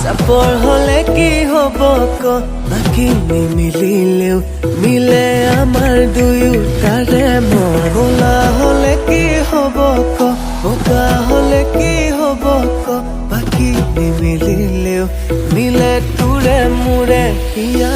চাপৰ হলে কি হব ক বাকী নিমিলিলেও মিলে আমাৰ দুয়োটাৰে মন বলা হলে কি হব ক বোকা হলে কি হব ক বাকী নিমিলিলেও মিলে তোৰে মোৰে হিয়া